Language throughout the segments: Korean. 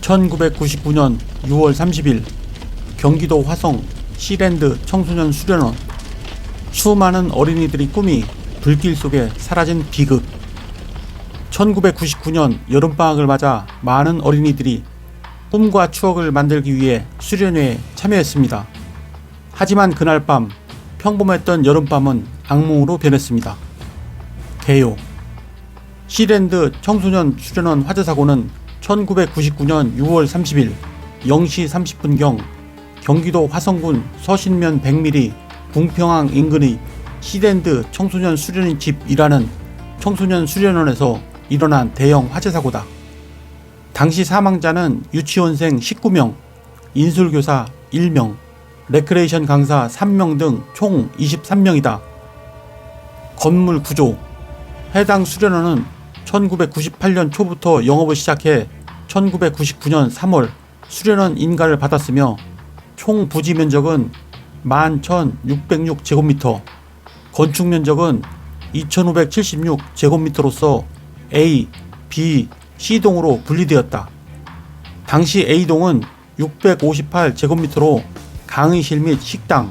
1999년 6월 30일 경기도 화성 시랜드 청소년 수련원. 수많은 어린이들의 꿈이 불길 속에 사라진 비극. 1999년 여름방학을 맞아 많은 어린이들이 꿈과 추억을 만들기 위해 수련회에 참여했습니다. 하지만 그날 밤 평범했던 여름밤은 악몽으로 변했습니다. 개요. 시랜드 청소년 수련원 화재사고는 1999년 6월 30일 0시 30분경 경기도 화성군 서신면 100mm 궁평항 인근의 시랜드 청소년 수련인 집이라는 청소년 수련원에서 일어난 대형 화재사고다. 당시 사망자는 유치원생 19명, 인술교사 1명, 레크레이션 강사 3명 등 총 23명이다. 건물 구조. 해당 수련원은 1998년 초부터 영업을 시작해 1999년 3월 수련원 인가를 받았으며 총 부지 면적은 11,606제곱미터, 건축 면적은 2,576제곱미터로서 A, B, C동으로 분리되었다. 당시 A동은 658제곱미터로 강의실 및 식당,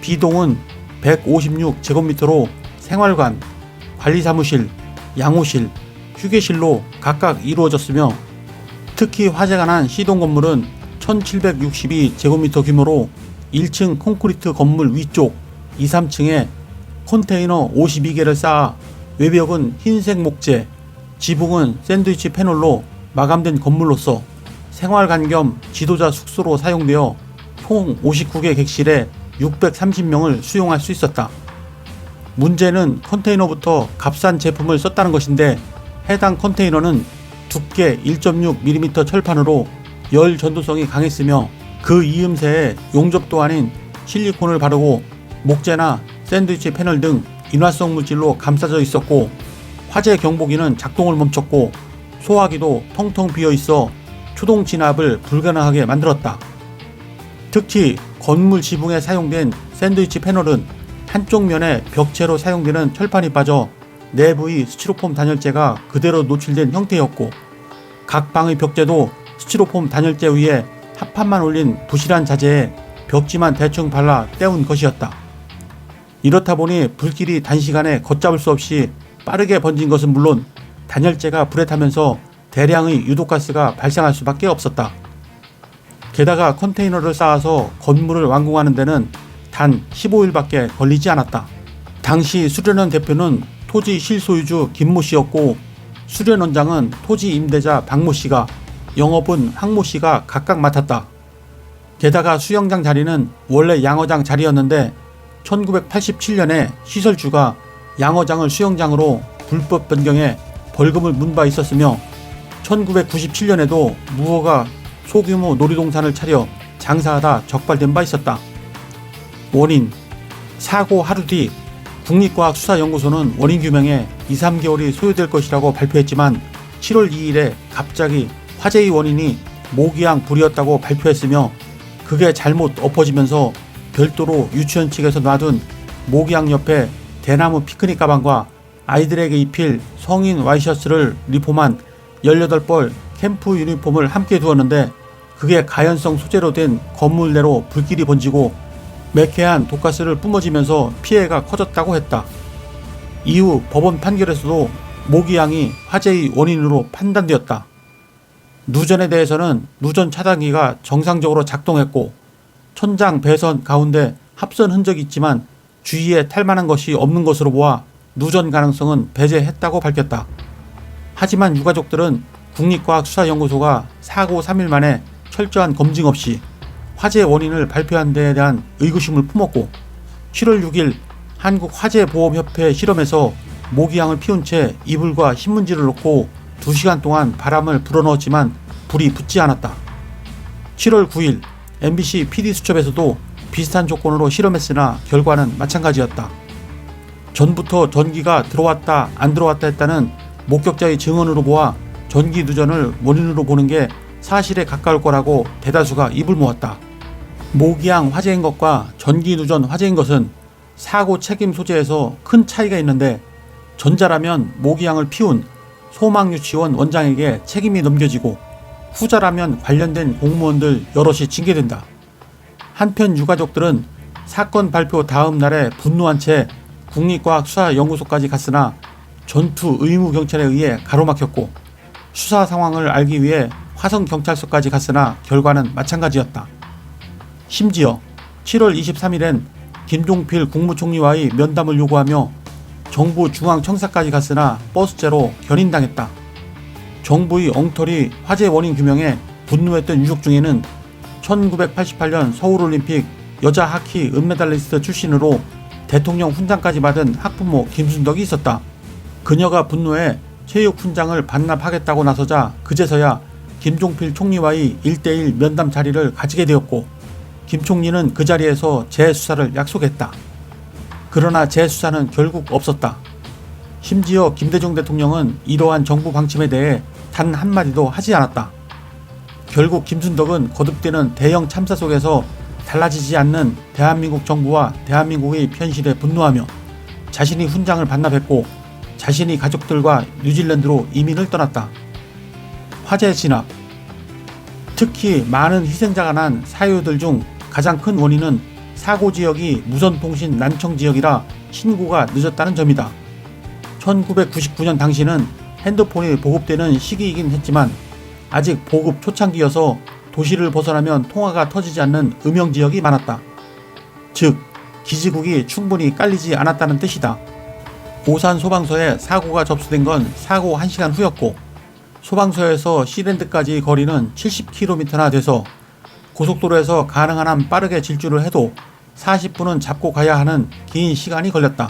B동은 156제곱미터로 생활관, 관리사무실, 양호실, 휴게실로 각각 이루어졌으며 특히 화재가 난 C동 건물은 1762제곱미터 규모로 1층 콘크리트 건물 위쪽 2, 3층에 컨테이너 52개를 쌓아 외벽은 흰색 목재, 지붕은 샌드위치 패널로 마감된 건물로서 생활관 겸 지도자 숙소로 사용되어 총 59개 객실에 630명을 수용할 수 있었다. 문제는 컨테이너부터 값싼 제품을 썼다는 것인데 해당 컨테이너는 두께 1.6mm 철판으로 열 전도성이 강했으며 그 이음새에 용접도 아닌 실리콘을 바르고 목재나 샌드위치 패널 등 인화성 물질로 감싸져 있었고 화재 경보기는 작동을 멈췄고 소화기도 텅텅 비어 있어 초동 진압을 불가능하게 만들었다. 특히 건물 지붕에 사용된 샌드위치 패널은 한쪽 면에 벽체로 사용되는 철판이 빠져 내부의 스티로폼 단열재가 그대로 노출된 형태였고 각 방의 벽재도 스티로폼 단열재 위에 합판만 올린 부실한 자재에 벽지만 대충 발라 때운 것이었다. 이렇다 보니 불길이 단시간에 걷잡을 수 없이 빠르게 번진 것은 물론 단열재가 불에 타면서 대량의 유독가스가 발생할 수밖에 없었다. 게다가 컨테이너를 쌓아서 건물을 완공하는 데는 단 15일밖에 걸리지 않았다. 당시 수련원 대표는 토지 실소유주 김모 씨였고 수련원장은 토지 임대자 박모 씨가, 영업은 황모 씨가 각각 맡았다. 게다가 수영장 자리는 원래 양어장 자리였는데 1987년에 시설주가 양어장을 수영장으로 불법 변경해 벌금을 문 바 있었으며 1997년에도 무허가 소규모 놀이동산을 차려 장사하다 적발된 바 있었다. 원인. 사고 하루 뒤 국립과학수사연구소는 원인 규명에 2, 3개월이 소요될 것이라고 발표했지만 7월 2일에 갑자기 화재의 원인이 모기향 불이었다고 발표했으며 그게 잘못 엎어지면서 별도로 유치원 측에서 놔둔 모기향 옆에 대나무 피크닉 가방과 아이들에게 입힐 성인 와이셔츠를 리폼한 18벌 캠프 유니폼을 함께 두었는데 그게 가연성 소재로 된 건물 내로 불길이 번지고 매캐한 독가스를 뿜어지면서 피해가 커졌다고 했다. 이후 법원 판결에서도 모기향이 화재의 원인으로 판단되었다. 누전에 대해서는 누전 차단기가 정상적으로 작동했고 천장 배선 가운데 합선 흔적이 있지만 주위에 탈만한 것이 없는 것으로 보아 누전 가능성은 배제했다고 밝혔다. 하지만 유가족들은 국립과학수사연구소가 사고 3일 만에 철저한 검증 없이 화재 원인을 발표한 데에 대한 의구심을 품었고 7월 6일 한국화재보험협회 실험에서 모기향을 피운 채 이불과 신문지를 넣고 2시간 동안 바람을 불어넣었지만 불이 붙지 않았다. 7월 9일 MBC PD수첩에서도 비슷한 조건으로 실험했으나 결과는 마찬가지였다. 전부터 전기가 들어왔다 안 들어왔다 했다는 목격자의 증언으로 보아 전기 누전을 원인으로 보는 게 사실에 가까울 거라고 대다수가 입을 모았다. 모기향 화재인 것과 전기 누전 화재인 것은 사고 책임 소재에서 큰 차이가 있는데 전자라면 모기향을 피운 소망유치원 원장에게 책임이 넘겨지고 후자라면 관련된 공무원들 여럿이 징계된다. 한편 유가족들은 사건 발표 다음 날에 분노한 채 국립과학수사연구소까지 갔으나 전투 의무경찰에 의해 가로막혔고, 수사 상황을 알기 위해 화성경찰서까지 갔으나 결과는 마찬가지였다. 심지어 7월 23일엔 김종필 국무총리와의 면담을 요구하며 정부 중앙청사까지 갔으나 버스제로 견인당했다. 정부의 엉터리 화재 원인 규명에 분노했던 유족 중에는 1988년 서울올림픽 여자 하키 은메달리스트 출신으로 대통령 훈장까지 받은 학부모 김순덕이 있었다. 그녀가 분노해 체육 훈장을 반납하겠다고 나서자 그제서야 김종필 총리와의 1대1 면담 자리를 가지게 되었고, 김 총리는 그 자리에서 재수사를 약속했다. 그러나 재수사는 결국 없었다. 심지어 김대중 대통령은 이러한 정부 방침에 대해 단 한마디도 하지 않았다. 결국 김순덕은 거듭되는 대형 참사 속에서 달라지지 않는 대한민국 정부와 대한민국의 현실에 분노하며 자신이 훈장을 반납했고 자신이 가족들과 뉴질랜드로 이민을 떠났다. 화재 진압. 특히 많은 희생자가 난 사유들 중 가장 큰 원인은 사고 지역이 무선통신 난청 지역이라 신고가 늦었다는 점이다. 1999년 당시는 핸드폰이 보급되는 시기이긴 했지만 아직 보급 초창기여서 도시를 벗어나면 통화가 터지지 않는 음영지역이 많았다. 즉, 기지국이 충분히 깔리지 않았다는 뜻이다. 오산 소방서에 사고가 접수된 건 사고 1시간 후였고, 소방서에서 시랜드까지 거리는 70km나 돼서 고속도로에서 가능한 한 빠르게 질주를 해도 40분은 잡고 가야 하는 긴 시간이 걸렸다.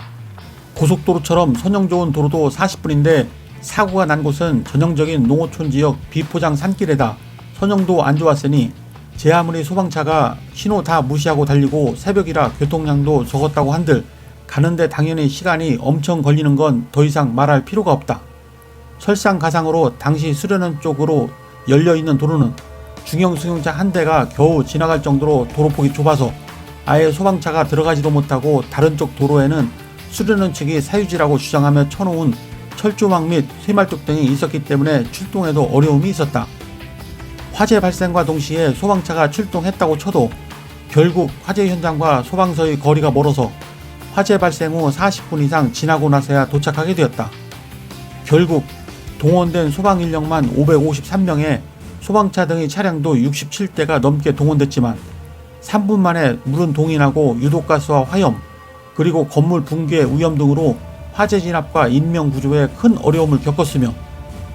고속도로처럼 선형 좋은 도로도 40분인데 사고가 난 곳은 전형적인 농어촌 지역 비포장 산길에다 선형도 안 좋았으니 제 아무리 소방차가 신호 다 무시하고 달리고 새벽이라 교통량도 적었다고 한들 가는데 당연히 시간이 엄청 걸리는 건 더 이상 말할 필요가 없다. 설상가상으로 당시 수련원 쪽으로 열려있는 도로는 중형 승용차 한 대가 겨우 지나갈 정도로 도로폭이 좁아서 아예 소방차가 들어가지도 못하고 다른 쪽 도로에는 수련원 측이 사유지라고 주장하며 쳐놓은 철조망 및 쇠말뚝 등이 있었기 때문에 출동에도 어려움이 있었다. 화재 발생과 동시에 소방차가 출동했다고 쳐도 결국 화재 현장과 소방서의 거리가 멀어서 화재 발생 후 40분 이상 지나고 나서야 도착하게 되었다. 결국 동원된 소방 인력만 553명에 소방차 등의 차량도 67대가 넘게 동원됐지만 3분 만에 물은 동인하고 유독가스와 화염, 그리고 건물 붕괴 위험 등으로 화재 진압과 인명 구조에 큰 어려움을 겪었으며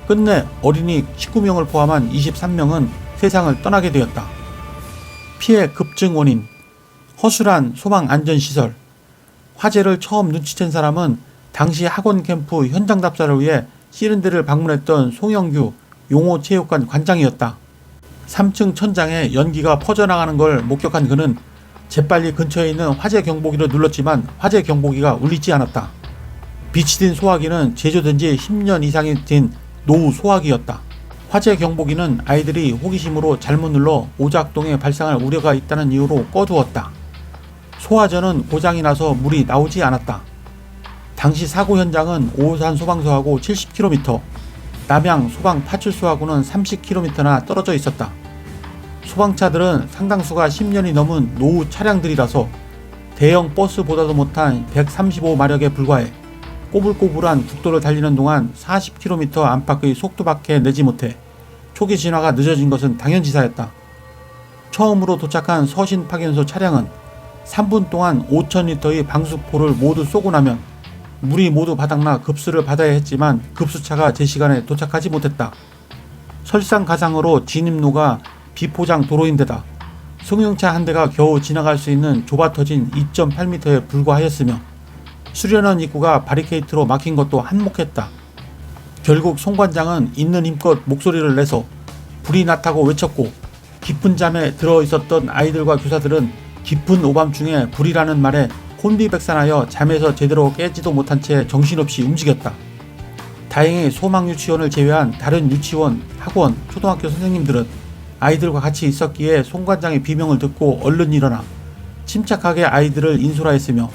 끝내 어린이 19명을 포함한 23명은 세상을 떠나게 되었다. 피해 급증 원인, 허술한 소방 안전시설. 화재를 처음 눈치챈 사람은 당시 학원 캠프 현장 답사를 위해 시랜드를 방문했던 송영규 용호체육관 관장이었다. 3층 천장에 연기가 퍼져나가는 걸 목격한 그는 재빨리 근처에 있는 화재 경보기를 눌렀지만 화재 경보기가 울리지 않았다. 빛이 든 소화기는 제조된 지 10년 이상이 된 노후 소화기였다. 화재 경보기는 아이들이 호기심으로 잘못 눌러 오작동에 발생할 우려가 있다는 이유로 꺼두었다. 소화전은 고장이 나서 물이 나오지 않았다. 당시 사고 현장은 오산 소방서하고 70km, 남양 소방 파출소하고는 30km나 떨어져 있었다. 소방차들은 상당수가 10년이 넘은 노후 차량들이라서 대형 버스보다도 못한 135마력에 불과해 꼬불꼬불한 국도를 달리는 동안 40km 안팎의 속도밖에 내지 못해 초기 진화가 늦어진 것은 당연지사였다. 처음으로 도착한 서신 파견소 차량은 3분 동안 5,000리터의 방수포를 모두 쏘고 나면 물이 모두 바닥나 급수를 받아야 했지만 급수차가 제 시간에 도착하지 못했다. 설상가상으로 진입로가 비포장 도로인데다 승용차 한 대가 겨우 지나갈 수 있는 좁아터진 2.8m에 불과하였으며 수련원 입구가 바리케이트로 막힌 것도 한몫했다. 결국 송 관장은 있는 힘껏 목소리를 내서 불이 났다고 외쳤고 깊은 잠에 들어있었던 아이들과 교사들은 깊은 오밤중에 불이라는 말에 혼비백산하여 잠에서 제대로 깨지도 못한 채 정신없이 움직였다. 다행히 소망유치원을 제외한 다른 유치원, 학원, 초등학교 선생님들은 아이들과 같이 있었기에 송 관장의 비명을 듣고 얼른 일어나 침착하게 아이들을 인솔하였으며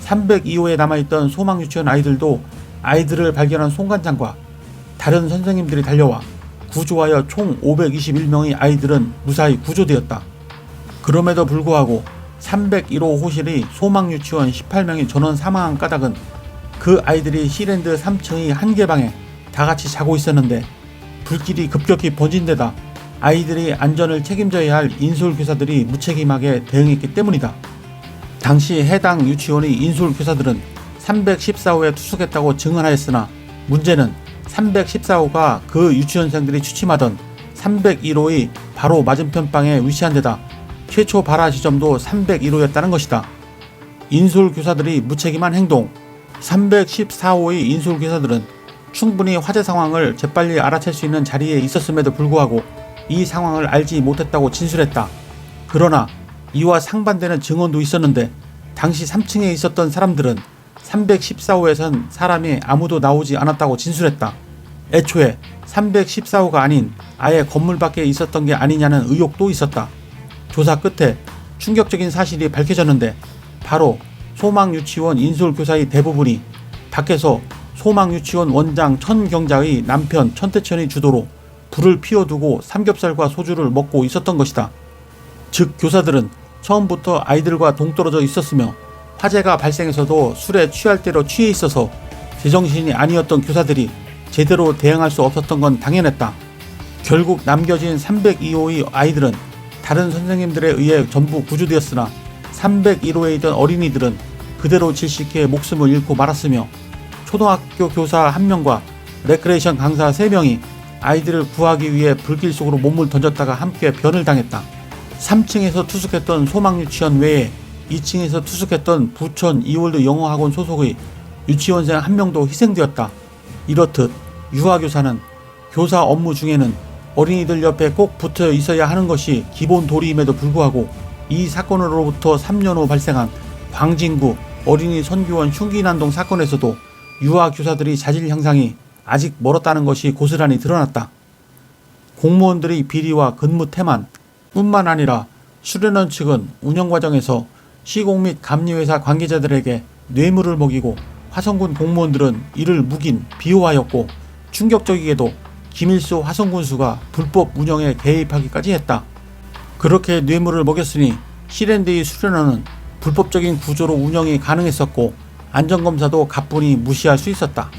302호에 남아있던 소망유치원 아이들도 아이들을 발견한 송 관장과 다른 선생님들이 달려와 구조하여 총 521명의 아이들은 무사히 구조되었다. 그럼에도 불구하고 301호 호실의 소망유치원 18명이 전원 사망한 까닭은 그 아이들이 C랜드 3층의 한 개방에 다같이 자고 있었는데 불길이 급격히 번진 데다 아이들의 안전을 책임져야 할 인솔교사들이 무책임하게 대응했기 때문이다. 당시 해당 유치원의 인솔교사들은 314호에 투숙했다고 증언하였으나 문제는 314호가 그 유치원생들이 취침하던 301호의 바로 맞은편 방에 위치한 데다 최초 발화 지점도 301호였다는 것이다. 인솔교사들이 무책임한 행동. 314호의 인솔교사들은 충분히 화재 상황을 재빨리 알아챌 수 있는 자리에 있었음에도 불구하고 이 상황을 알지 못했다고 진술했다. 그러나 이와 상반되는 증언도 있었는데 당시 3층에 있었던 사람들은 314호에선 사람이 아무도 나오지 않았다고 진술했다. 애초에 314호가 아닌 아예 건물 밖에 있었던 게 아니냐는 의혹도 있었다. 조사 끝에 충격적인 사실이 밝혀졌는데 바로 소망유치원 인솔교사의 대부분이 밖에서 소망유치원 원장 천경자의 남편 천태천의 주도로 불을 피워두고 삼겹살과 소주를 먹고 있었던 것이다. 즉 교사들은 처음부터 아이들과 동떨어져 있었으며 화재가 발생해서도 술에 취할 대로 취해 있어서 제정신이 아니었던 교사들이 제대로 대응할 수 없었던 건 당연했다. 결국 남겨진 302호의 아이들은 다른 선생님들에 의해 전부 구조되었으나 301호에 있던 어린이들은 그대로 질식해 목숨을 잃고 말았으며 초등학교 교사 1명과 레크레이션 강사 3명이 아이들을 구하기 위해 불길 속으로 몸을 던졌다가 함께 변을 당했다. 3층에서 투숙했던 소망유치원 외에 2층에서 투숙했던 부천 이월드 영어학원 소속의 유치원생 1명도 희생되었다. 이렇듯 유아교사는 교사 업무 중에는 어린이들 옆에 꼭 붙어 있어야 하는 것이 기본 도리임에도 불구하고 이 사건으로부터 3년 후 발생한 광진구 어린이 선교원 흉기난동 사건에서도 유아교사들의 자질 향상이 아직 멀었다는 것이 고스란히 드러났다. 공무원들의 비리와 근무 태만 뿐만 아니라 수련원 측은 운영 과정에서 시공 및 감리회사 관계자들에게 뇌물을 먹이고 화성군 공무원들은 이를 묵인 비호하였고 충격적이게도 김일수 화성군수가 불법 운영에 개입하기까지 했다. 그렇게 뇌물을 먹였으니 C랜드의 수련원은 불법적인 구조로 운영이 가능했었고 안전검사도 가뿐히 무시할 수 있었다.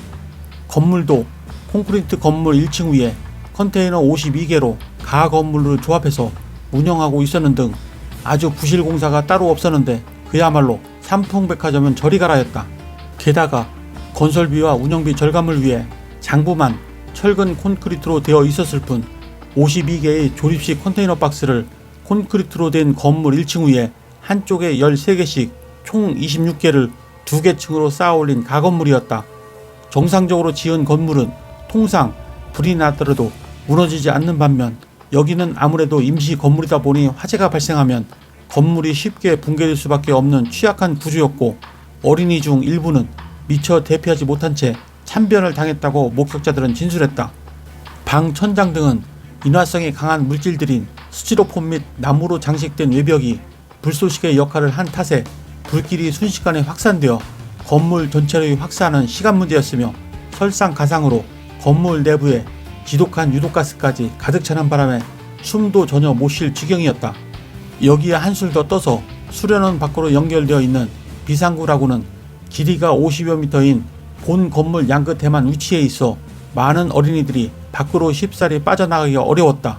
건물도 콘크리트 건물 1층 위에 컨테이너 52개로 가 건물을 조합해서 운영하고 있었는 등 아주 부실 공사가 따로 없었는데 그야말로 삼풍백화점은 저리 가라였다. 게다가 건설비와 운영비 절감을 위해 장부만 철근 콘크리트로 되어 있었을 뿐 52개의 조립식 컨테이너 박스를 콘크리트로 된 건물 1층 위에 한쪽에 13개씩 총 26개를 2개 층으로 쌓아 올린 가건물이었다. 정상적으로 지은 건물은 통상 불이 나더라도 무너지지 않는 반면 여기는 아무래도 임시 건물이다 보니 화재가 발생하면 건물이 쉽게 붕괴될 수밖에 없는 취약한 구조였고 어린이 중 일부는 미처 대피하지 못한 채 참변을 당했다고 목격자들은 진술했다. 방 천장 등은 인화성이 강한 물질들인 스티로폼 및 나무로 장식된 외벽이 불쏘시개 역할을 한 탓에 불길이 순식간에 확산되어 건물 전체를 확산하는 시간 문제였으며 설상가상으로 건물 내부에 지독한 유독가스까지 가득 차는 바람에 숨도 전혀 못 쉴 지경이었다. 여기에 한술 더 떠서 수련원 밖으로 연결되어 있는 비상구라고는 길이가 50여 미터인 본 건물 양끝에만 위치해 있어 많은 어린이들이 밖으로 쉽사리 빠져나가기가 어려웠다.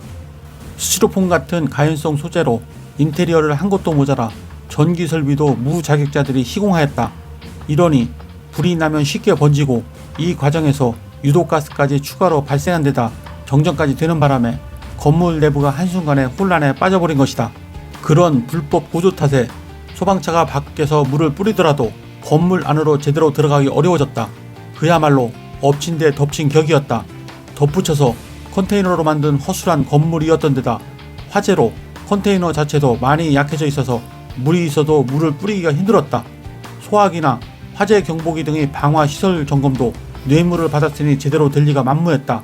스티로폼 같은 가연성 소재로 인테리어를 한 것도 모자라 전기 설비도 무자격자들이 시공하였다. 이러니 불이 나면 쉽게 번지고 이 과정에서 유독가스까지 추가로 발생한 데다 정전까지 되는 바람에 건물 내부가 한순간에 혼란에 빠져버린 것이다. 그런 불법 구조 탓에 소방차가 밖에서 물을 뿌리더라도 건물 안으로 제대로 들어가기 어려워졌다. 그야말로 엎친 데 덮친 격이었다. 덧붙여서 컨테이너로 만든 허술한 건물이었던 데다 화재로 컨테이너 자체도 많이 약해져 있어서 물이 있어도 물을 뿌리기가 힘들었다. 소화기나 화재 경보기 등의 방화 시설 점검도 뇌물을 받았으니 제대로 될 리가 만무했다.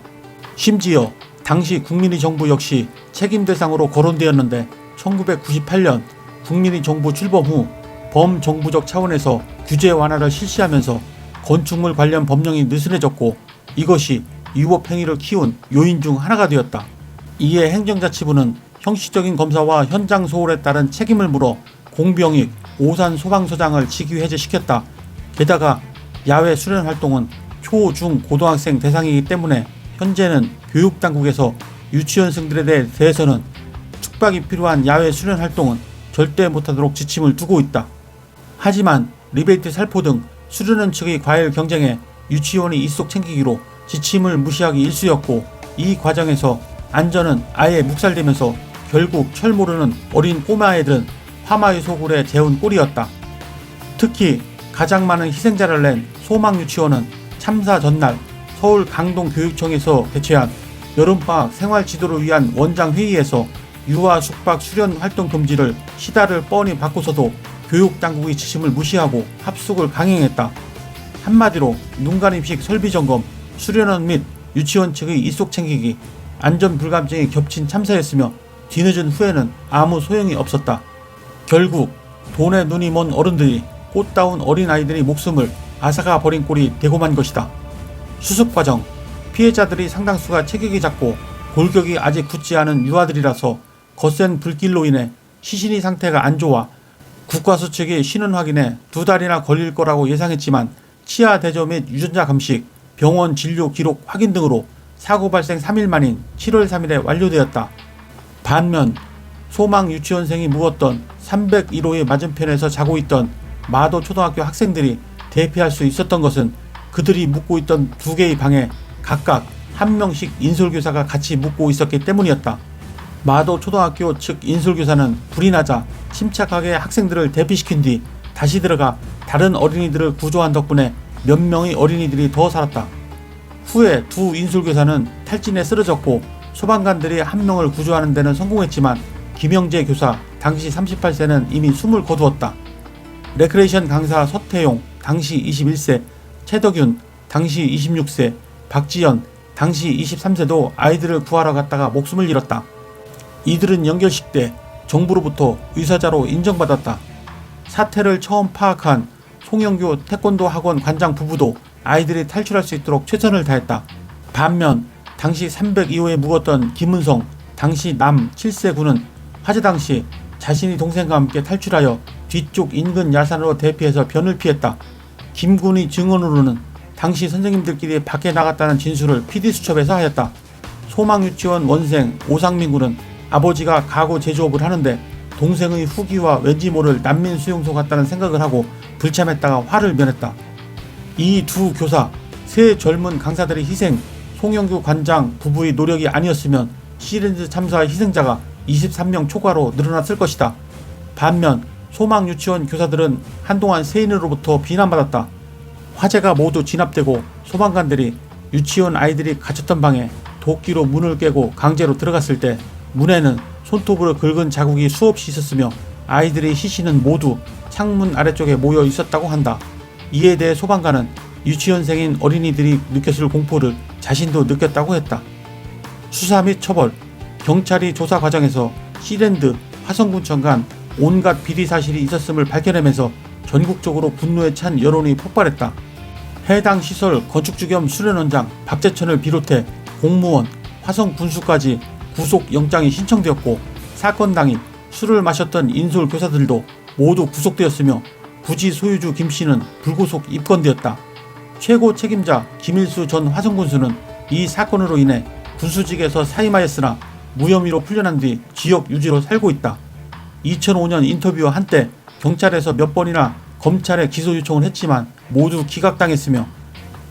심지어 당시 국민의 정부 역시 책임 대상으로 거론되었는데 1998년 국민의 정부 출범 후 범정부적 차원에서 규제 완화를 실시하면서 건축물 관련 법령이 느슨해졌고 이것이 위법 행위를 키운 요인 중 하나가 되었다. 이에 행정자치부는 형식적인 검사와 현장 소홀에 따른 책임을 물어 공병익 오산 소방서장을 직위 해제시켰다. 게다가 야외 수련 활동은 초, 중, 고등학생 대상이기 때문에 현재는 교육당국에서 유치원생들에 대해서는 숙박이 필요한 야외 수련 활동은 절대 못하도록 지침을 두고 있다. 하지만 리베이트 살포 등 수련원 측의 과열 경쟁에 유치원이 입속 챙기기로 지침을 무시하기 일쑤였고, 이 과정에서 안전은 아예 묵살되면서 결국 철 모르는 어린 꼬마애들은 화마의 소굴에 재운 꼴이었다. 특히 가장 많은 희생자를 낸 소망유치원은 참사 전날 서울 강동교육청에서 개최한 여름방학 생활지도를 위한 원장회의에서 유아 숙박 수련 활동 금지를 시다를 뻔히 받고서도 교육당국의 지침을 무시하고 합숙을 강행했다. 한마디로 눈가림식 설비점검, 수련원 및 유치원 측의 입속 챙기기, 안전불감증이 겹친 참사였으며 뒤늦은 후에는 아무 소용이 없었다. 결국 돈에 눈이 먼 어른들이 꽃다운 어린아이들의 목숨을 앗아가 버린 꼴이 되고 만 것이다. 수습과정, 피해자들이 상당수가 체격이 작고 골격이 아직 굳지 않은 유아들이라서 거센 불길로 인해 시신의 상태가 안 좋아 국과수 측이 신원 확인에 2달이나 걸릴 거라고 예상했지만 치아 대조 및 유전자 감식, 병원 진료 기록 확인 등으로 사고 발생 3일 만인 7월 3일에 완료되었다. 반면 소망 유치원생이 묵었던 301호의 맞은편에서 자고 있던 마도 초등학교 학생들이 대피할 수 있었던 것은 그들이 묵고 있던 2개의 방에 각각 1명씩 인솔교사가 같이 묵고 있었기 때문이었다. 마도 초등학교 측 인솔교사는 불이 나자 침착하게 학생들을 대피시킨 뒤 다시 들어가 다른 어린이들을 구조한 덕분에 몇 명의 어린이들이 더 살았다. 후에 2 인솔교사는 탈진에 쓰러졌고 소방관들이 1명을 구조하는 데는 성공했지만 김영재 교사 당시 38세는 이미 숨을 거두었다. 레크레이션 강사 서태용 당시 21세, 최덕윤 당시 26세, 박지연 당시 23세도 아이들을 구하러 갔다가 목숨을 잃었다. 이들은 연결식 때 정부로부터 의사자로 인정받았다. 사태를 처음 파악한 송영교 태권도 학원 관장 부부도 아이들이 탈출할 수 있도록 최선을 다했다. 반면 당시 302호에 묵었던 김은성 당시 남 7세 군은 화재 당시 자신이 동생과 함께 탈출하여 뒤쪽 인근 야산으로 대피해서 변을 피했다. 김 군의 증언으로는 당시 선생님들끼리 밖에 나갔다는 진술을 PD수첩에서 하였다. 소망유치원 원생 오상민 군은 아버지가 가구 제조업을 하는데 동생의 후기와 왠지 모를 난민 수용소 같다는 생각을 하고 불참했다가 화를 면했다. 이 2 교사, 3 젊은 강사들의 희생, 송영규 관장 부부의 노력이 아니었으면 시랜드 참사 희생자가 23명 초과로 늘어났을 것이다. 반면 소망유치원 교사들은 한동안 세인으로부터 비난받았다. 화재가 모두 진압되고 소방관들이 유치원 아이들이 갇혔던 방에 도끼로 문을 깨고 강제로 들어갔을 때 문에는 손톱으로 긁은 자국이 수없이 있었으며 아이들의 시신은 모두 창문 아래쪽에 모여 있었다고 한다. 이에 대해 소방관은 유치원생인 어린이들이 느꼈을 공포를 자신도 느꼈다고 했다. 수사 및 처벌, 경찰이 조사 과정에서 시랜드, 화성군청 간 온갖 비리 사실이 있었음을 밝혀내면서 전국적으로 분노에 찬 여론이 폭발했다. 해당 시설 건축주 겸 수련원장 박재천을 비롯해 공무원, 화성군수까지 구속영장이 신청되었고 사건 당일 술을 마셨던 인솔교사들도 모두 구속되었으며 부지 소유주 김씨는 불구속 입건되었다. 최고 책임자 김일수 전 화성군수는 이 사건으로 인해 군수직에서 사임하였으나 무혐의로 풀려난 뒤 지역 유지로 살고 있다. 2005년 인터뷰와 한때 경찰에서 몇 번이나 검찰에 기소 요청을 했지만 모두 기각당했으며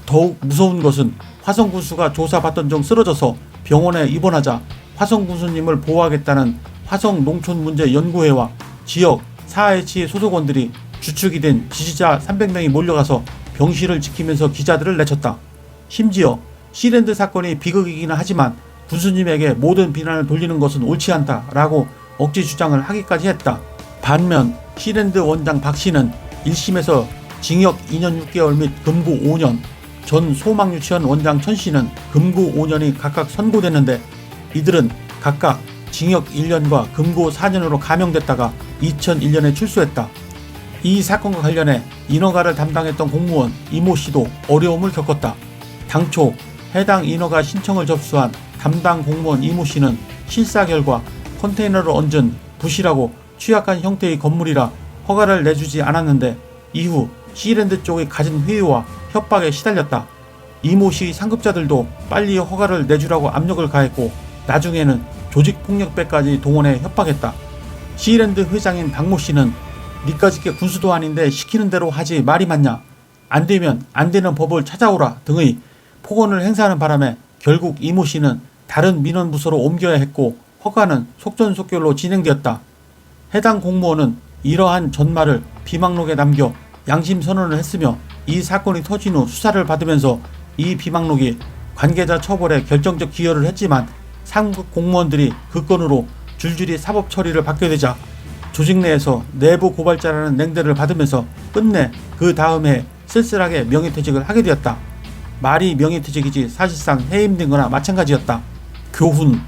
더욱 무서운 것은 화성군수가 조사받던 중 쓰러져서 병원에 입원하자 화성군수님을 보호하겠다는 화성농촌문제연구회와 지역 사회치 소속원들이 주축이 된 지지자 300명이 몰려가서 병실을 지키면서 기자들을 내쳤다. 심지어 시랜드 사건이 비극이기는 하지만 군수님에게 모든 비난을 돌리는 것은 옳지 않다라고 억지 주장을 하기까지 했다. 반면 시랜드 원장 박씨는 1심에서 징역 2년 6개월 및 금고 5년, 전 소망유치원 원장 천씨는 금고 5년이 각각 선고됐는데 이들은 각각 징역 1년과 금고 4년으로 감형됐다가 2001년에 출소했다. 이 사건과 관련해 인허가를 담당했던 공무원 이모 씨도 어려움을 겪었다. 당초 해당 인허가 신청을 접수한 담당 공무원 이모 씨는 실사 결과 컨테이너를 얹은 부실하고 취약한 형태의 건물이라 허가를 내주지 않았는데 이후 시랜드 쪽의 가진 회유와 협박에 시달렸다. 이모 씨 상급자들도 빨리 허가를 내주라고 압력을 가했고 나중에는 조직폭력배까지 동원해 협박했다. 시랜드 회장인 박모 씨는 니까짓게 군수도 아닌데 시키는 대로 하지 말이 맞냐, 안되면 안되는 법을 찾아오라 등의 폭언을 행사하는 바람에 결국 이모 씨는 다른 민원부서로 옮겨야 했고 허가는 속전속결로 진행되었다. 해당 공무원은 이러한 전말을 비망록에 남겨 양심선언을 했으며 이 사건이 터진 후 수사를 받으면서 이 비망록이 관계자 처벌에 결정적 기여를 했지만 상급 공무원들이 그 건으로 줄줄이 사법 처리를 받게 되자 조직 내에서 내부 고발자라는 냉대를 받으면서 끝내 그 다음 해 쓸쓸하게 명예퇴직을 하게 되었다. 말이 명예퇴직이지 사실상 해임된 거나 마찬가지였다. 교훈.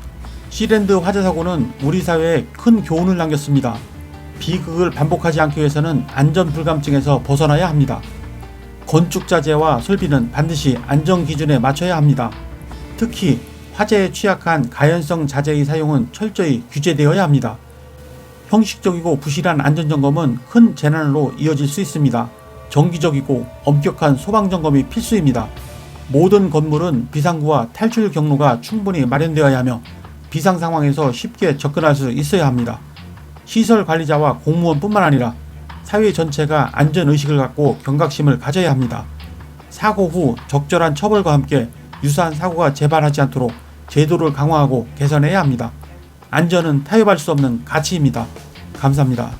시랜드 화재 사고는 우리 사회에 큰 교훈을 남겼습니다. 비극을 반복하지 않기 위해서는 안전불감증에서 벗어나야 합니다. 건축자재와 설비는 반드시 안전기준에 맞춰야 합니다. 특히 화재에 취약한 가연성 자재의 사용은 철저히 규제되어야 합니다. 형식적이고 부실한 안전점검은 큰 재난으로 이어질 수 있습니다. 정기적이고 엄격한 소방점검이 필수입니다. 모든 건물은 비상구와 탈출 경로가 충분히 마련되어야 하며 비상 상황에서 쉽게 접근할 수 있어야 합니다. 시설 관리자와 공무원뿐만 아니라 사회 전체가 안전의식을 갖고 경각심을 가져야 합니다. 사고 후 적절한 처벌과 함께 유사한 사고가 재발하지 않도록 제도를 강화하고 개선해야 합니다. 안전은 타협할 수 없는 가치입니다. 감사합니다.